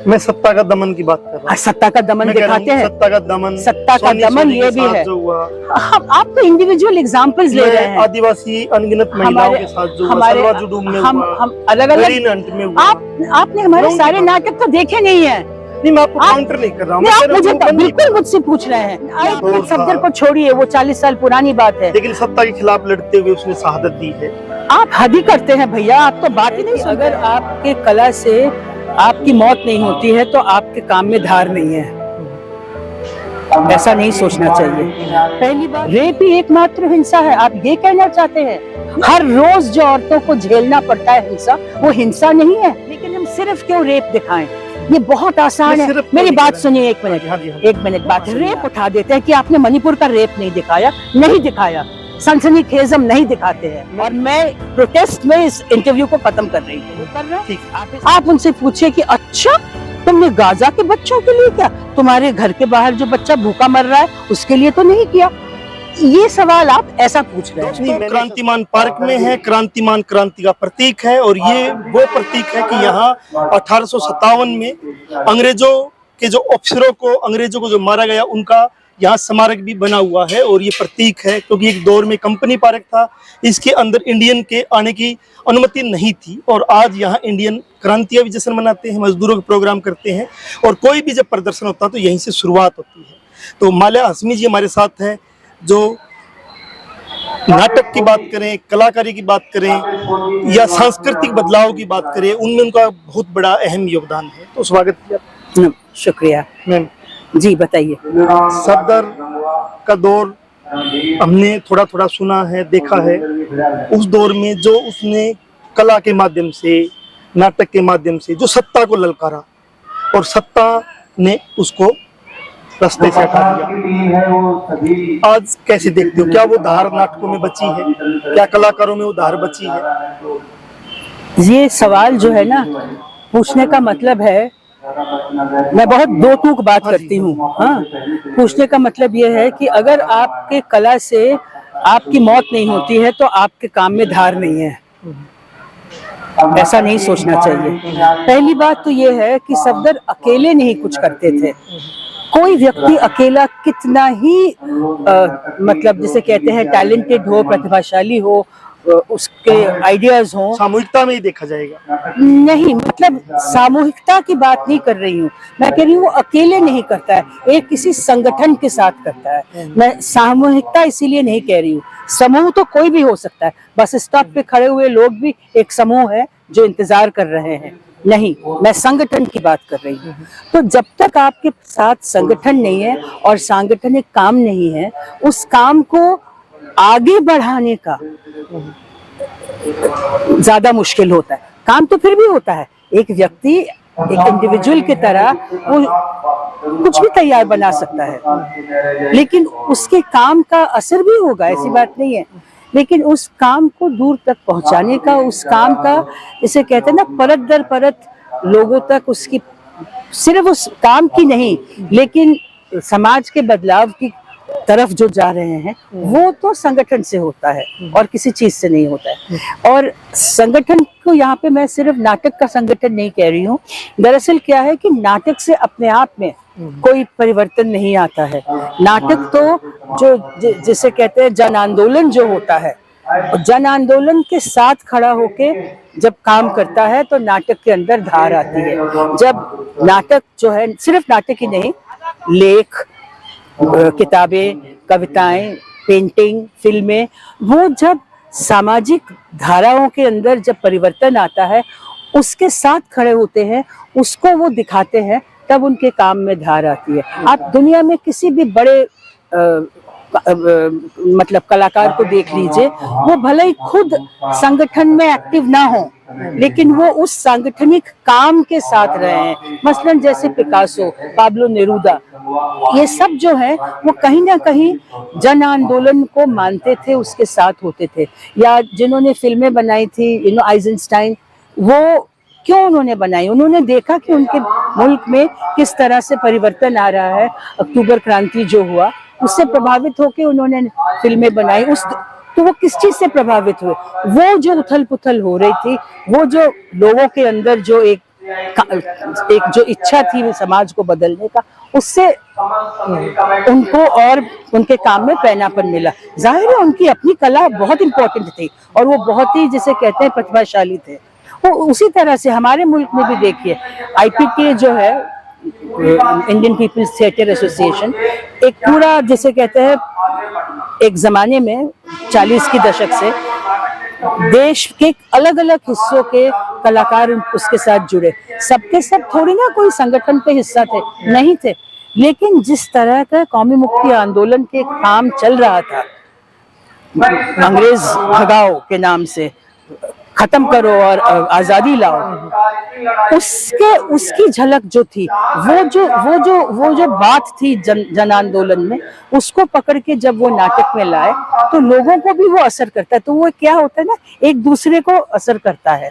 मैं सत्ता का दमन की बात कर रहा हूँ। सत्ता का दमन दिखाते हैं, सत्ता का दमन, सत्ता का दमन ये भी है। आप तो इंडिविजुअल एग्जांपल्स ले रहे हैं। आदिवासी अनगिनत महिलाओं के साथ जो सलवा जुडूम में हम अलग अलग, आपने हमारे सारे नाटक तो देखे नहीं है। नहीं, मैं आपको काउंटर नहीं कर रहा हूँ, आप मुझे बिल्कुल मुझसे पूछ रहे हैं। सफदर को छोड़िए, वो 40 साल पुरानी बात है, लेकिन सत्ता के खिलाफ लड़ते हुए उसने शहादत दी है। आप हद ही करते हैं भैया, आप तो बात ही नहीं। अगर आपके कला से आपकी मौत नहीं होती है तो आपके काम में धार नहीं है, ऐसा नहीं सोचना चाहिए। पहली बात, रेप ही एकमात्र हिंसा है, आप ये कहना चाहते हैं? हर रोज जो औरतों को झेलना पड़ता है हिंसा, वो हिंसा नहीं है। लेकिन हम सिर्फ क्यों रेप दिखाएं? ये बहुत आसान है। मेरी बात सुनिए, एक मिनट बात। रेप उठा देते हैं कि आपने मणिपुर का रेप नहीं दिखाया, नहीं दिखाया, सनसनीखेज हम नहीं दिखाते हैं। और मैं प्रोटेस्ट में इस इंटरव्यू को खत्म कर रही हूँ। आप उनसे पूछिए कि अच्छा तुमने गाजा के बच्चों के लिए क्या, तुम्हारे घर के बाहर जो बच्चा भूखा मर रहा है उसके लिए तो नहीं किया? ये सवाल आप ऐसा पूछ रहे हैं। क्रांतिमान पार्क में है, क्रांतिमान क्रांति का प्रतीक है, और ये वो प्रतीक है कि यहाँ 1857 में अंग्रेजों के जो अफसरों को, अंग्रेजों को जो मारा गया, उनका यहाँ स्मारक भी बना हुआ है। और ये प्रतीक है क्योंकि एक दौर में कंपनी पार्क था, इसके अंदर इंडियन के आने की अनुमति नहीं थी। और आज यहाँ इंडियन क्रांतियां भी जश्न मनाते हैं, मजदूरों के प्रोग्राम करते हैं, और कोई भी जब प्रदर्शन होता है तो यहीं से शुरुआत होती है। तो माल्या हाशमी जी हमारे साथ हैं, जो नाटक की बात करें, कलाकारी की बात करें या सांस्कृतिक बदलाव की बात करें, उनमें उनका बहुत बड़ा अहम योगदान है। तो स्वागत किया। शुक्रिया मैम जी, बताइए। सफदर का दौर हमने थोड़ा थोड़ा सुना है, देखा है। उस दौर में जो उसने कला के माध्यम से, नाटक के माध्यम से जो सत्ता को ललकारा, और सत्ता ने उसको रास्ते से हटा दिया। आज कैसे देखते हो? क्या वो धार नाटकों में बची है? क्या कलाकारों में वो धार बची है? ये सवाल जो है ना, पूछने का मतलब है, मैं बहुत दो टूक बात करती हूँ। हाँ, पूछने का मतलब ये है कि अगर आपके कला से आपकी मौत नहीं होती है तो आपके काम में धार नहीं है, ऐसा नहीं सोचना चाहिए। पहली बात तो ये है कि सफदर अकेले नहीं कुछ करते थे। कोई व्यक्ति अकेला कितना ही मतलब जिसे कहते हैं टैलेंटेड हो, प्रतिभाशाली हो, उसके आइडियाज हो, सामूहिकता में ही देखा जाएगा। नहीं, मतलब सामूहिकता की बात नहीं कर रही हूँ मैं, कह रही हूँ वो अकेले नहीं करता है, एक किसी संगठन के साथ करता है। मैं सामूहिकता इसीलिए नहीं कह रही हूँ, समूह तो कोई भी हो सकता है, बस स्टॉप पे खड़े हुए लोग भी एक समूह है जो इंतजार कर रहे हैं। नहीं, मैं संगठन की बात कर रही हूँ। तो जब तक आपके साथ संगठन नहीं है और सांगठनिक काम नहीं है, उस काम को आगे बढ़ाने का ज्यादा मुश्किल होता है। काम तो फिर भी होता है, एक व्यक्ति एक इंडिविजुअल की तरह वो कुछ भी तैयार बना सकता है, लेकिन उसके काम का असर भी होगा, ऐसी बात नहीं है। लेकिन उस काम को दूर तक पहुंचाने का, उस काम का, इसे कहते हैं ना, परत दर परत लोगों तक उसकी, सिर्फ उस काम की नहीं लेकिन समाज के बदलाव की तरफ जो जा रहे हैं, वो तो संगठन से होता है और किसी चीज से नहीं होता है। और संगठन को यहाँ पे मैं सिर्फ नाटक का संगठन नहीं कह रही हूँ। दरअसल क्या है कि नाटक से अपने आप में कोई परिवर्तन नहीं आता है। नाटक तो जो जिसे कहते हैं जन आंदोलन जो होता है, जन आंदोलन के साथ खड़ा होके जब काम करता है तो नाटक के अंदर धार आती है। जब नाटक जो है, सिर्फ नाटक ही नहीं, लेख, किताबें, कविताएं, पेंटिंग, फिल्में, वो जब सामाजिक धाराओं के अंदर जब परिवर्तन आता है, उसके साथ खड़े होते हैं, उसको वो दिखाते हैं, तब उनके काम में धार आती है। आप दुनिया में किसी भी बड़े मतलब कलाकार को देख लीजिए, वो भले ही खुद संगठन में एक्टिव ना हो, लेकिन वो उस सांगठनिक काम के साथ रहे हैं। मसलन जैसे पिकासो, पाब्लो नेरूदा, ये सब जो है वो कहीं ना कहीं जन आंदोलन को मानते थे, उसके साथ होते थे। या जिन्होंने फिल्में बनाई थी, आइजनस्टाइन, वो क्यों उन्होंने बनाई? उन्होंने देखा कि उनके मुल्क में किस तरह से परिवर्तन आ रहा है, अक्टूबर क्रांति जो हुआ उससे प्रभावित होकर उन्होंने फिल्में बनाई। तो वो किस चीज से प्रभावित हुए? वो जो उथल पुथल हो रही थी, वो जो लोगों के अंदर जो एक एक जो इच्छा थी समाज को बदलने का, उससे उनको और उनके काम में पैनापन मिला। जाहिर है उनकी अपनी कला बहुत इंपॉर्टेंट थी और वो बहुत ही, जिसे कहते हैं, प्रतिभाशाली थे। वो उसी तरह से हमारे मुल्क में भी देखिए, IPTA जो है, इंडियन पीपल्स थिएटर एसोसिएशन, एक पूरा, जिसे कहते हैं, एक जमाने में 40 के दशक से देश के अलग अलग हिस्सों के कलाकार उसके साथ जुड़े। सबके सब थोड़ी ना कोई संगठन के हिस्सा थे, नहीं थे, लेकिन जिस तरह का कौमी मुक्ति आंदोलन के काम चल रहा था, अंग्रेज भगाओ के नाम से, खत्म करो और आजादी लाओ, उसकी झलक जो थी, वो जो बात थी जन आंदोलन में, उसको पकड़ के जब वो नाटक में लाए तो लोगों को भी वो असर करता है। तो वो क्या होता है ना, एक दूसरे को असर करता है।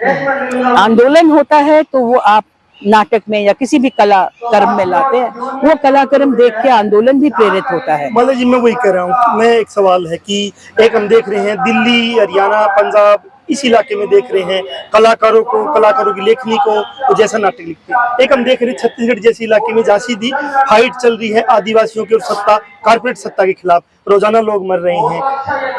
आंदोलन होता है तो वो आप नाटक में या किसी भी कला कर्म में लाते हैं, वो कला कर्म देख के आंदोलन भी प्रेरित होता है। मतलब जी, मैं वही कह रहा हूँ। मैं एक सवाल है कि एक हम देख रहे हैं दिल्ली, हरियाणा, पंजाब, इस इलाके में देख रहे हैं कलाकारों की लेखनी को वो जैसा नाटक लिखते हैं। एक हम देख रहे हैं छत्तीसगढ़ जैसे इलाके में जहाँ सीधी फाइट चल रही है आदिवासियों की और कारपोरेट सत्ता के खिलाफ, रोजाना लोग मर रहे हैं,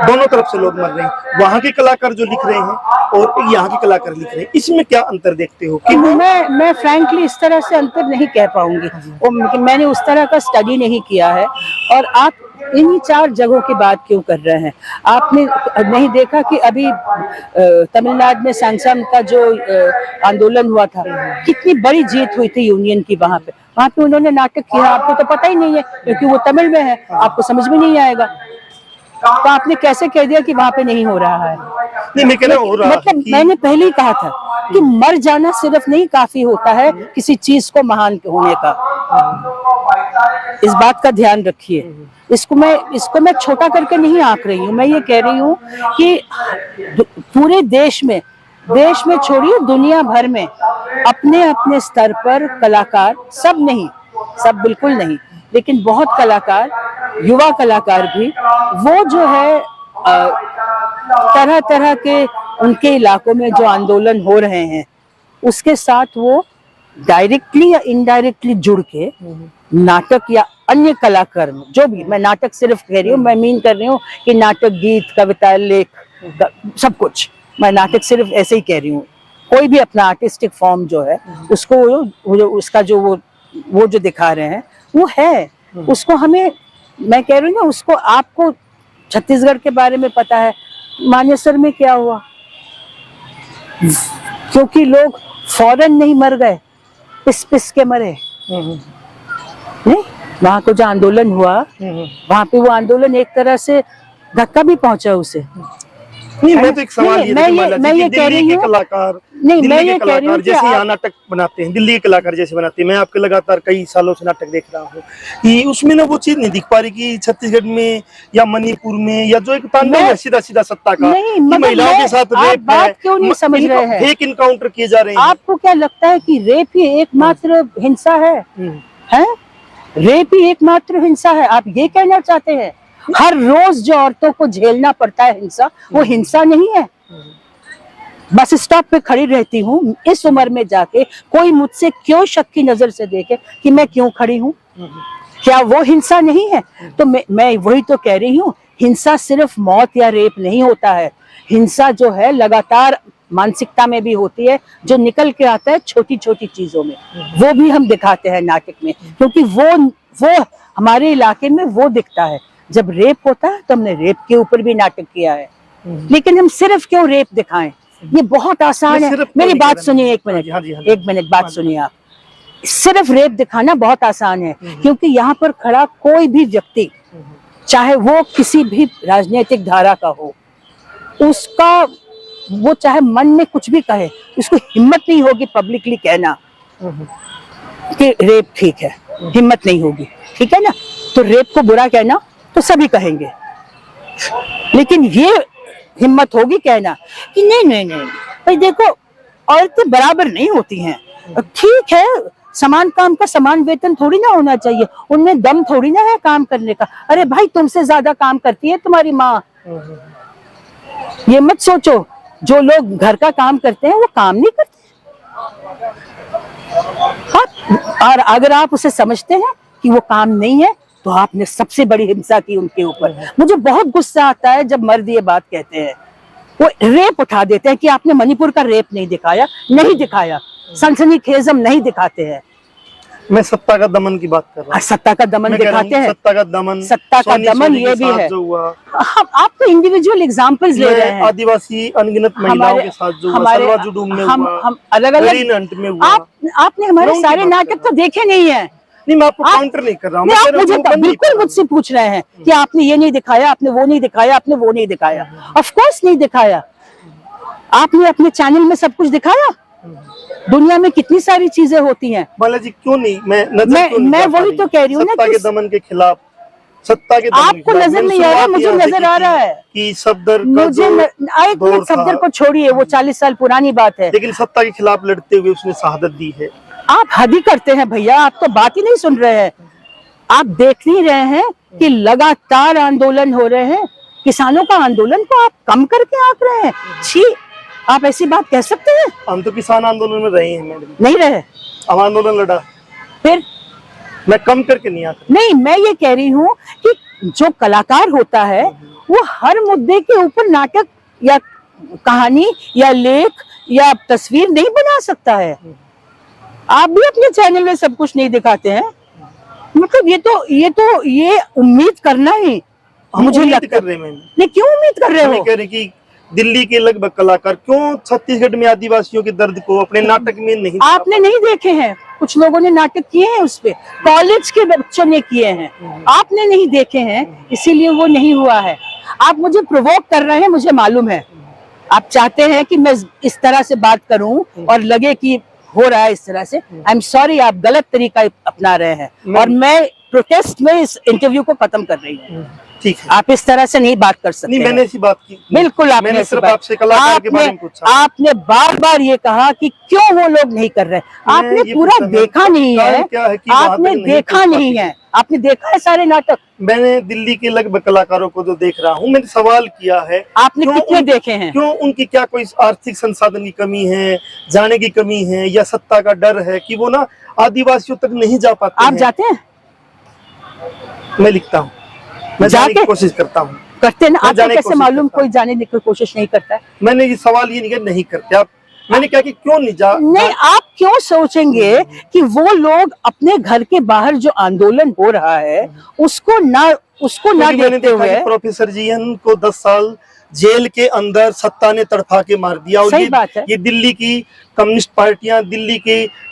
दोनों तरफ से लोग मर रहे हैं। वहाँ के कलाकार जो लिख रहे हैं और यहाँ के कलाकार लिख रहे हैं, इसमें क्या अंतर देखते हो? कि मैं फ्रैंकली इस तरह से अंतर नहीं कह पाऊंगी, मैंने उस तरह का स्टडी नहीं किया है। और आप इन्हीं 4 जगहों की बात क्यों कर रहे हैं? आपने नहीं देखा कि अभी तमिलनाडु में सैमसंग का जो आंदोलन हुआ था, कितनी बड़ी जीत हुई थी यूनियन की। वहां पे उन्होंने नाटक किया, आपको तो पता ही नहीं है क्योंकि वो तमिल में है, आपको समझ में नहीं आएगा। तो आपने कैसे कह दिया कि वहां पे नहीं हो रहा है? नहीं, मैं कह रहा हूं, मतलब मैंने पहले ही कहा था कि मर जाना सिर्फ नहीं काफी होता है किसी चीज को महान होने का। इस बात का ध्यान रखिए। इसको मैं छोटा करके नहीं आंक रही हूँ। मैं ये कह रही हूँ कि पूरे देश में छोड़िए, दुनिया भर में अपने अपने स्तर पर कलाकार, सब बिल्कुल नहीं, लेकिन बहुत कलाकार, युवा कलाकार भी, वो जो है तरह तरह के उनके इलाकों में जो आंदोलन हो रहे हैं उसके साथ वो डायरेक्टली या इनडायरेक्टली जुड़ के नाटक या अन्य कलाकर्म, जो भी, मैं नाटक सिर्फ कह रही हूँ, मैं मीन कर रही हूँ कि नाटक, गीत, कविता, लेख, सब कुछ, मैं नाटक सिर्फ ऐसे ही कह रही हूँ। कोई भी अपना आर्टिस्टिक फॉर्म जो है उसको उसका जो वो जो दिखा रहे हैं वो है, उसको हमें, मैं कह रही हूँ ना, उसको, आपको छत्तीसगढ़ के बारे में पता है, मानेसर में क्या हुआ, क्योंकि लोग फौरन नहीं मर गए, पिस के मरे नहीं। वहां को जो आंदोलन हुआ, वहां पे वो आंदोलन एक तरह से धक्का भी पहुंचा उसे। नहीं, मैं तो एक सवाल मैं ये कह रही हूँ, कलाकार, नहीं, मैं ये कह रही हूँ जैसे यहाँ नाटक बनाते हैं, दिल्ली के कलाकार जैसे बनाते हैं, मैं आपके लगातार कई सालों से नाटक देख रहा हूँ कि उसमें ना वो चीज नहीं दिख पा रही कि छत्तीसगढ़ में या मणिपुर में या जो एक तांडव है सीधा सत्ता का, महिलाओं के साथ रेप है, क्यों नहीं समझ रहे हैं, फेक इनकाउंटर किए जा रहे हैं। आपको क्या लगता है कि रेप ही एकमात्र हिंसा है? रेप ही एकमात्र हिंसा है? आप ये कहना चाहते हैं हर रोज जो औरतों को झेलना पड़ता है हिंसा, वो हिंसा नहीं है? बस स्टॉप पे खड़ी रहती हूँ, इस उम्र में जाके कोई मुझसे क्यों शक की नजर से देखे कि मैं क्यों खड़ी हूँ, क्या वो हिंसा नहीं है? तो मैं वही तो कह रही हूँ, हिंसा सिर्फ मौत या रेप नहीं होता है। हिंसा जो है लगातार मानसिकता में भी होती है, जो निकल के आता है छोटी छोटी चीजों में, वो भी हम दिखाते हैं नाटक में, क्योंकि वो हमारे इलाके में वो दिखता है। जब रेप होता है तो हमने रेप के ऊपर भी नाटक किया है, लेकिन हम सिर्फ क्यों रेप दिखाएं? ये बहुत आसान है। मेरी बात सुनिए, एक मिनट बात सुनिए आप। सिर्फ रेप दिखाना बहुत आसान है, क्योंकि यहाँ पर खड़ा कोई भी व्यक्ति, चाहे वो किसी भी राजनीतिक धारा का हो, उसका वो चाहे मन में कुछ भी कहे, उसको हिम्मत नहीं होगी पब्लिकली कहना कि रेप ठीक है, हिम्मत नहीं होगी, ठीक है ना? तो रेप को बुरा कहना तो सभी कहेंगे, लेकिन ये हिम्मत होगी कहना कि नहीं भाई देखो, औरतें बराबर नहीं होती हैं, ठीक है, समान काम का समान वेतन थोड़ी ना होना चाहिए, उनमें दम थोड़ी ना है काम करने का। अरे भाई, तुमसे ज्यादा काम करती है तुम्हारी माँ, ये मत सोचो जो लोग घर का काम करते हैं वो काम नहीं करते, हाँ, और अगर आप उसे समझते हैं कि वो काम नहीं है तो आपने सबसे बड़ी हिंसा की उनके ऊपर। मुझे बहुत गुस्सा आता है जब मर्द ये बात कहते हैं, वो रेप उठा देते हैं कि आपने मणिपुर का रेप नहीं दिखाया, नहीं दिखाया, सनसनीखेज हम नहीं दिखाते हैं। मैं सत्ता का दमन की बात कर रहा हूँ। सत्ता का दमन दिखाते हैं, सत्ता का दमन, सत्ता का दमन ये भी है। जो हुआ, आप तो इंडिविजुअल एग्जांपल्स ले रहे हैं। आदिवासी अनगिनत महिलाओं के साथ जो हुआ, सलवा जुडूम में हुआ, हम अलग अलग में हुआ। आपने हमारे सारे नाटक तो देखे नहीं है। नहीं, मैं आपको काउंटर नहीं कर रहा हूँ। आप मुझे बिल्कुल मुझसे पूछ रहे हैं कि आपने ये नहीं दिखाया, आपने वो नहीं दिखाया, आपने वो नहीं दिखाया। ऑफ कोर्स नहीं दिखाया। आपने अपने चैनल में सब कुछ दिखाया। दुनिया में कितनी सारी चीजें होती हैं। बालाजी क्यों नहीं, मैं वही तो कह रही हूँ ना, सत्ता के दमन के खिलाफ, सत्ता के दमन आपको नजर नहीं आ रहा, मुझे नजर आ रहा है कि सफदर मुझे सफदर को छोड़िए, वो 40 साल पुरानी बात है, लेकिन सत्ता के खिलाफ लड़ते हुए उसने शहादत दी है। आप हद ही करते हैं भैया, आप तो बात ही नहीं सुन रहे हैं। आप देख नहीं रहे हैं कि लगातार आंदोलन हो रहे हैं, किसानों का आंदोलन को आप कम करके आंक रहे हैं। छी, आप ऐसी बात कह सकते हैं? हम तो किसान आंदोलन में रहे हैं मैडम। नहीं रहे? हम आंदोलन लड़ा, फिर मैं कम करके नहीं आता। नहीं, मैं ये कह रही हूँ कि जो कलाकार होता है वो हर मुद्दे के ऊपर नाटक या कहानी या लेख या तस्वीर नहीं बना सकता है। आप भी अपने चैनल में सब कुछ नहीं दिखाते हैं। मतलब ये उम्मीद करना ही मुझे लगता है। नहीं, क्यों उम्मीद कर रहे हो? कह रहे कि दिल्ली के लगभग कलाकार क्यों छत्तीसगढ़ में आदिवासियों के दर्द को अपने नाटक में नहीं, आपने नहीं देखे हैं? कुछ लोगों ने नाटक किए हैं उस पे, कॉलेज के बच्चों ने किए हैं, आपने नहीं देखे हैं, इसीलिए वो नहीं हुआ है। आप मुझे प्रोवोक कर रहे हैं, मुझे मालूम है। आप चाहते हैं कि मैं इस तरह से बात करूं और लगे कि हो रहा है इस तरह से। आई एम सॉरी, आप गलत तरीका अपना रहे हैं और मैं प्रोटेस्ट में इस इंटरव्यू को खत्म कर रही हूँ। ठीक है, आप इस तरह से नहीं बात कर सकते। नहीं, मैंने ऐसी बात की बिल्कुल, मैंने सिर्फ आपसे कलाकार के बारे में पूछा। आपने बार बार ये कहा कि क्यों वो लोग नहीं कर रहे। आपने पूरा देखा नहीं है, आपने देखा नहीं है, आपने देखा है सारे नाटक? मैंने दिल्ली के लगभग कलाकारों को जो देख रहा हूँ, मैंने सवाल किया है, आपने कितने देखे हैं? क्यों उनकी क्या कोई आर्थिक संसाधन की कमी है, जाने की कमी है, या सत्ता का डर है कि वो ना आदिवासियों तक नहीं जा पाते? आप जाते हैं? मैं लिखता हूँ, मैं जाने की कोशिश करता हूँ। करते ना? आपको कैसे मालूम कोई जाने की कोशिश नहीं करता है? मैंने ये सवाल ये नहीं किया नहीं करते आप, मैंने कहा कि क्यों नहीं जा। नहीं, आप क्यों सोचेंगे कि वो लोग अपने घर के बाहर जो आंदोलन हो रहा है उसको ना देखते हुए। प्रोफेसर जी को 10 साल जेल के अंदर सत्ता ने तड़पा के मार दिया, और सही बात है। ये दिल्ली की कम्युनिस्ट पार्टियां, दिल्ली के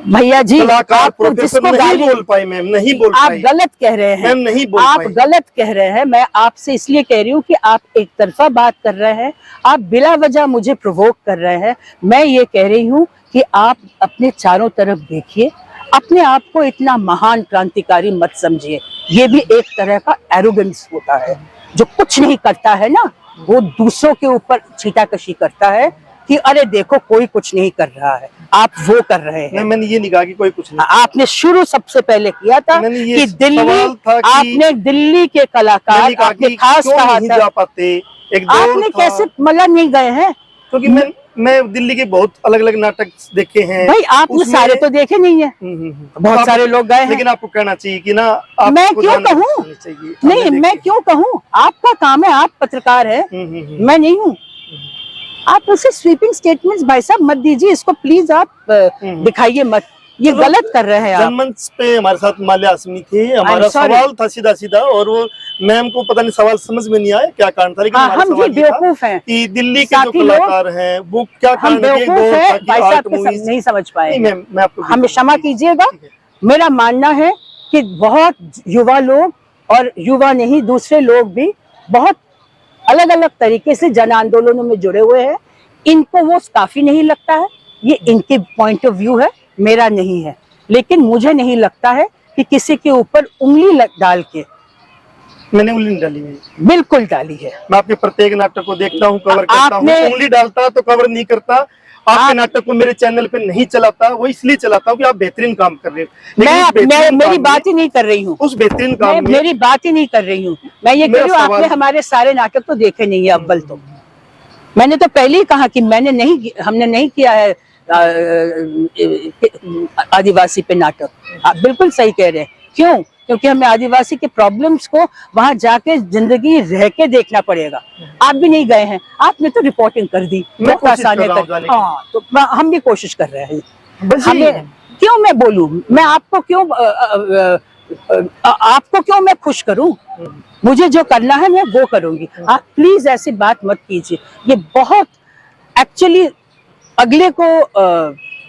भैया जी, आप प्रोफेसर नहीं बोल पाए मैम, नहीं बोल पाए। आप गलत कह रहे हैं मैम, नहीं बोल आप गलत कह रहे हैं। मैं आपसे इसलिए कह रही हूँ कि आप एक तरफा बात कर रहे हैं, आप बिला वजह मुझे प्रोवोक कर रहे हैं। मैं ये कह रही हूँ कि आप अपने चारों तरफ देखिए, अपने आप को इतना महान क्रांतिकारी मत समझिए। ये भी एक तरह का एरोगेंस होता है। जो कुछ नहीं करता है ना, वो दूसरों के ऊपर छीटाकशी करता है कि अरे देखो कोई कुछ नहीं कर रहा है, आप वो कर रहे हैं। मैंने ये नहीं कहा कि कोई कुछ नहीं। आपने शुरू सबसे पहले किया था कि दिल्ली, आपने दिल्ली के कलाकार आपने खास कहा था, जा पाते। आपने कैसे मतलब नहीं गए हैं? क्योंकि मैं दिल्ली के बहुत अलग अलग नाटक देखे हैं भाई, आपने सारे तो देखे नहीं है। बहुत सारे लोग गए हैं, लेकिन आपको कहना चाहिए कि ना, मैं क्यों कहूँ? नहीं, मैं क्यों कहूँ? आपका काम है, आप पत्रकार है, मैं नहीं हूँ। आप उसे स्वीपिंग स्टेटमेंट्स भाई साहब मत दीजिए, इसको प्लीज आप दिखाइए मत, ये गलत कर रहे हैं आप। जनमंच पे हमारे साथ माल्या आसमी थे, हमारा सवाल था सीधा सीधा, और वो मैम को पता नहीं सवाल समझ में नहीं आया क्या कारण था, लेकिन हम भी बेवकूफ हैं कि दिल्ली के जो कलाकार हैं वो क्या हम बेवकूफ हैं भाई साहब, नहीं समझ पाए। मैं आपको हमें क्षमा कीजिएगा। मेरा मानना है कि बहुत युवा लोग और युवा नहीं, दूसरे लोग भी बहुत अलग अलग तरीके से जन आंदोलनों में जुड़े हुए हैं। इनको वो काफी नहीं लगता है, ये इनके पॉइंट ऑफ व्यू है, मेरा नहीं है। लेकिन मुझे नहीं लगता है कि किसी के ऊपर उंगली डाल के। मैंने उंगली नहीं डाली है, बिल्कुल डाली है। मैं आपके प्रत्येक नाटक को देखता हूँ, कवर करता हूँ। उंगली डालता तो कवर नहीं करता। आपके नाटक को मेरे चैनल पे नहीं चलाता, वो इसलिए चलाता हूँ कि आप बेहतरीन काम कर रहे हो। मैं मेरी बात ही नहीं कर रही हूँ, उस बेहतरीन काम में मेरी बात ही नहीं कर रही हूँ। मैं ये कह रही हूँ, आपने हमारे सारे नाटक तो देखे नहीं है। अव्वल तो मैंने तो पहले ही कहा कि हमने नहीं किया है आदिवासी पे नाटक। आप बिल्कुल सही कह रहे हैं। क्यों? क्योंकि हमें आदिवासी के प्रॉब्लम्स को वहां जाके जिंदगी रह के देखना पड़ेगा। आप भी नहीं गए हैं, आपने तो रिपोर्टिंग कर दी, मैं कोशिश कर रहा हूं जाने की। हाँ, तो हम भी कोशिश कर रहे हैं। बस हमें क्यों मैं बोलूं, मैं आपको क्यों आपको क्यों मैं खुश करूं? मुझे जो करना है मैं वो करूंगी। आप प्लीज ऐसी बात मत कीजिए। ये बहुत एक्चुअली अगले को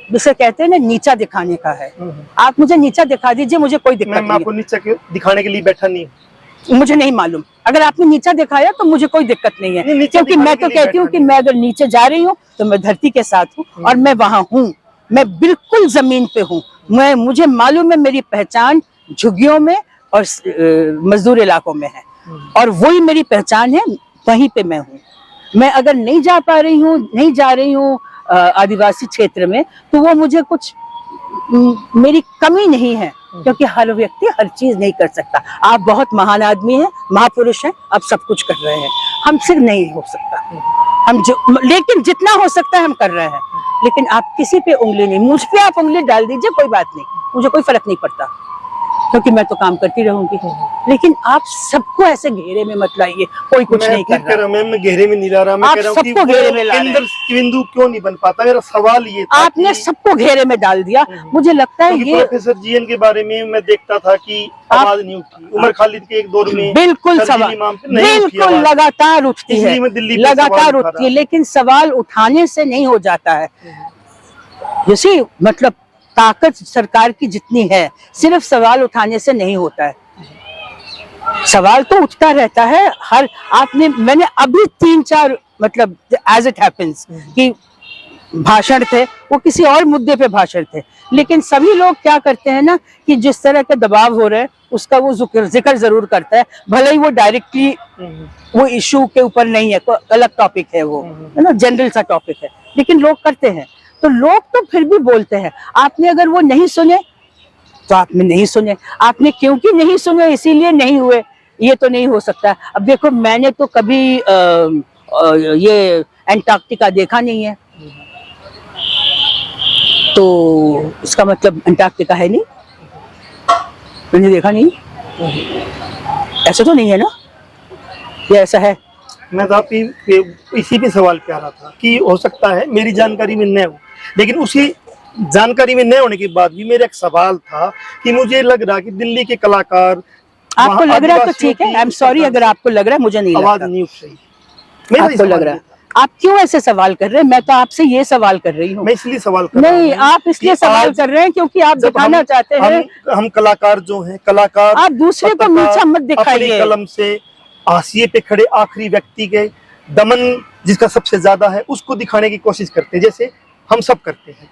जिसे कहते हैं ना नीचा दिखाने का है। आप मुझे नीचा दिखा दीजिए, मुझे कोई दिक्कत मैं नहीं आपको नीचा दिखाने के लिए बैठा नहीं हूं। है। मुझे नहीं मालूम, अगर आपने नीचा दिखाया तो मुझे कोई दिक्कत नहीं है, नीचा क्योंकि मैं दिखाने तो के लिए कहती हूँ बैठा कि मैं अगर नीचे जा रही हूँ तो मैं धरती के साथ हूँ और मैं वहां हूँ। मैं बिल्कुल जमीन पे हूँ। मुझे मालूम है मेरी पहचान झुग्गियों में और मजदूर इलाकों में है, और वही मेरी पहचान है, वहीं पे मैं हूँ। मैं अगर नहीं जा पा रही हूँ, नहीं जा रही हूँ आदिवासी क्षेत्र में, तो वो मुझे कुछ मेरी कमी नहीं है, क्योंकि हर व्यक्ति हर चीज नहीं कर सकता। आप बहुत महान आदमी हैं, महापुरुष हैं, आप सब कुछ कर रहे हैं, हमसे नहीं हो सकता। लेकिन जितना हो सकता है हम कर रहे हैं। लेकिन आप किसी पे उंगली नहीं, मुझ पे आप उंगली डाल दीजिए, कोई बात नहीं, मुझे कोई फर्क नहीं पड़ता, क्योंकि मैं तो काम करती रहूंगी। लेकिन आप सबको ऐसे घेरे में मत लाइए, कोई कुछ नहीं कर रहा। मैं घेरे में नहीं ला रहा, मैं आप कह रहा हूं सबको कि घेरे में ला रहे हैं। केंद्र बिंदु क्यों नहीं बन पाता। मेरा सवाल ये था आपने सबको घेरे में डाल दिया। मुझे लगता है ये प्रोफेसर जीएन के बारे में मैं देखता था कि आवाज नहीं उठी। उमर खालिद के एक दौर में बिल्कुल सवाल बिल्कुल लगातार उठती है, लगातार उठती है, लेकिन सवाल उठाने से नहीं हो जाता है। जैसे मतलब ताकत सरकार की जितनी है, सिर्फ सवाल उठाने से नहीं होता है। सवाल तो उठता रहता है। मैंने अभी 3-4 मतलब एज इट हैपेंस कि भाषण थे, वो किसी और मुद्दे पे भाषण थे, लेकिन सभी लोग क्या करते हैं ना कि जिस तरह के दबाव हो रहे हैं उसका वो जिक्र जरूर करता है, भले ही वो डायरेक्टली वो इशू के ऊपर नहीं है, कोई अलग टॉपिक है, वो है ना, जनरल सा टॉपिक है, लेकिन लोग करते हैं। तो लोग तो फिर भी बोलते हैं। आपने अगर वो नहीं सुने तो आपने नहीं सुने, आपने क्योंकि नहीं सुने इसीलिए नहीं हुए, ये तो नहीं हो सकता। अब देखो, मैंने तो कभी ये एंटार्क्टिका देखा नहीं है, तो इसका मतलब अंटार्कटिका है नहीं, मैंने देखा नहीं, ऐसा तो नहीं है ना, ये ऐसा है। मैं तो आपकी इसी पे सवाल पे आ रहा था कि हो सकता है मेरी जानकारी में न हो, लेकिन उसी जानकारी में न होने के बाद भी मेरा एक सवाल था कि मुझे लग रहा कि दिल्ली के कलाकार, आपको लग रहा है तो ठीक है, आई एम सॉरी अगर आपको लग रहा है, मुझे नहीं आवाज लगता। नहीं उठ रही। आपको लग रहा है, आप क्यों ऐसे सवाल कर रहे हैं? मैं तो आपसे ये सवाल कर रही हूँ। मैं इसलिए सवाल कर रहा हूं नहीं, आप इसलिए सवाल कर रहे हैं क्योंकि आप दिखाना चाहते हैं हम कलाकार जो हैं, कलाकार आप दूसरे को नीचा मत दिखाइए। कलम से हाशिए पे खड़े आखिरी व्यक्ति के दमन जिसका सबसे ज्यादा है उसको दिखाने की कोशिश करते हैं, जैसे हम सब करते हैं।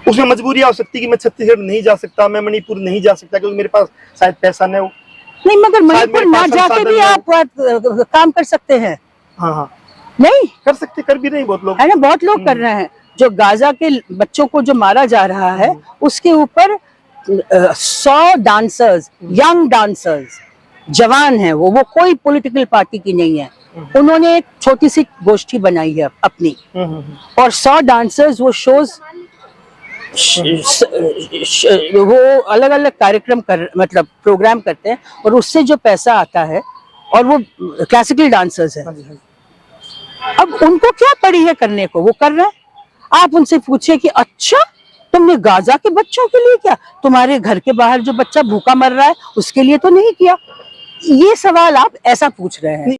उसमें मजबूरी हो सकती है कि मैं छत्तीसगढ़ नहीं जा सकता, मैं मणिपुर नहीं जा सकता क्योंकि मेरे पास शायद पैसा नहीं हो। नहीं, मगर मणिपुर ना जाके भी आप काम कर सकते हैं। हाँ हाँ, नहीं कर सकते, कर भी नहीं बहुत लोग, है ना, बहुत लोग कर रहे हैं। जो गाजा के बच्चों को जो मारा जा रहा है उसके ऊपर 100 डांसर्स, यंग डांसर्स, जवान है, वो कोई पॉलिटिकल पार्टी की नहीं है, उन्होंने एक छोटी सी गोष्ठी बनाई है अपनी, और 100 डांसर्स वो शोज वो अलग अलग कार्यक्रम मतलब प्रोग्राम करते हैं, और उससे जो पैसा आता है, और वो क्लासिकल डांसर्स हैं। अब उनको क्या पड़ी है करने को, वो कर रहे हैं। आप उनसे पूछिए कि अच्छा तुमने गाजा के बच्चों के लिए क्या, तुम्हारे घर के बाहर जो बच्चा भूखा मर रहा है उसके लिए तो नहीं किया? ये सवाल आप ऐसा पूछ रहे हैं।